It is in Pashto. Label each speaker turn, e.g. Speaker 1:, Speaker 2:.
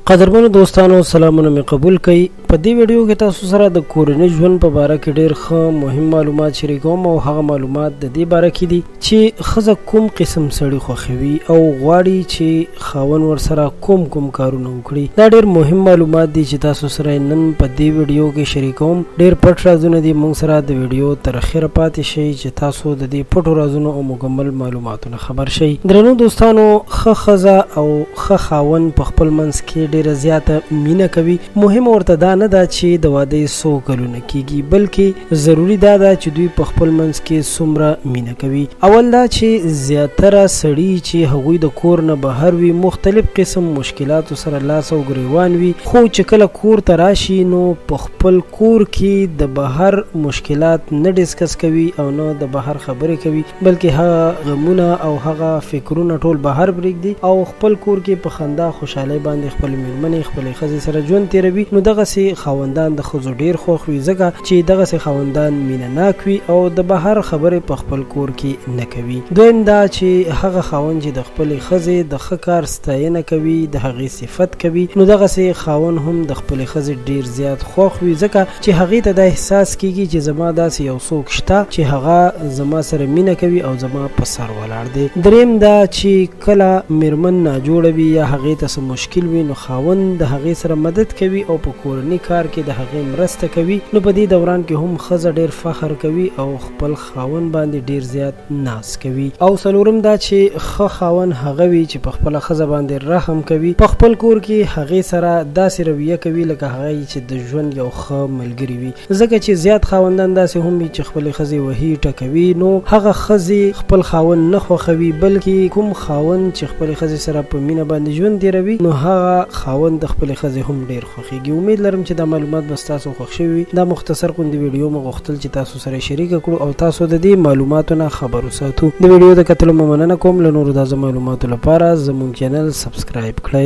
Speaker 1: قدرمنو دوستانو سلامونه می قبول کړئ. په دې ویډیو کې تاسو سره د کورنۍ ژوند په اړه کې ډېر ښه مهم معلومات شریکوم او هغه معلومات د دې اړه کې دي چې ښځه کوم قسم سړی خوښوي او غواړي چې خاوند ورسره کوم کارونه وکړي. دا ډېر مهم معلومات دي چې تاسو سره نن په دې ویډیو کې شریکوم. ډېر پټ رازونه دي، موږ سره د ویډیو تر اخره پاتې شئ چې تاسو د دې پټو رازونو او مکمل معلوماتونو خبر شئ. درنو دوستانو، ښه ښځه او ښه خاوند په خپل منځ کې ډیره زیاته مینه کوي. مهم ورته دا نه ده چې د واده 100 کلونه کیږي، بلکې ضروری دا ده چې دوی په خپل منځ کې څومره مینه کوي. اول دا چې زیاتره سړي چې هغوی د کور نه بهر وي مختلف قسم مشکلاتو سره لاس او ګریوان وي، خو چې کله کور ته راشي نو په خپل کور کې د بهر مشکلات نه ډسکس کوي او نه د بهر خبرې کوي، بلکې هغه غمونه او هغه فکرونه ټول بهر پرېږدي او خپل کور کې په خندا خوشحالۍ باندې خپل میرمنې خپلې ښځې سره ژوند تیروي. نو دغسې خاوندان د ښځو ډېر خوښ وي، ځکه چې دغسې خاوندان مینه ناک وي او د بهر خبرې په خپل کور کې نه کوي. دویم دا چې هغه خاوند چې د خپلې ښځې د ښه کار ستاینه کوي، د هغې صفت کوي، نو دغسې خاوند هم د خپلې ښځې ډېر زیات خوښ وي، ځکه چې هغې ته دا احساس کیږي چې زما داسې یو څوک شته چې هغه زما سره مینه کوي او زما په سر ولاړ دی. دریم دا چې کله میرمن ناجوړه وي یا هغې ته څه مشکل وي، نو خاوند د هغې سره مدد کوي او په کورني کار کې د هغې مرسته کوي. نو په دې دوران کې هم ښځه ډېر فخر کوي او خپل خاوند باندې ډېر زیات ناز کوي. او څلورم دا چې ښه خاوند هغه وي چې په خپله ښځه باندې رحم کوي، په خپل کور کې هغې سره داسې رویه کوي لکه هغه چې د ژوند یو ښه ملګري وي. ځکه چې زیات خاوندان داسې هم وي چې خپلې ښځې وهي ټکوي، نو هغه ښځې خپل خاوند نه خوښوي، بلکې کوم خاوند چې خپلې ښځې سره په مینه باندې ژوند تیروي، نو هغه خاوند د خپلې ښځې هم ډېر خوښیږي. امید لرم چې دا معلومات به ستاسو خوښ شوي وي. دا مختصر غوندې ویډیو مو غوښتل چې تاسو سره شریکه کړو او تاسو د دې معلوماتو نه خبر وساتو. د ویډیو د کتلو مننه کوم. له نورو تازه معلوماتو لپاره زموږ چینل سبسکرایب کړئ.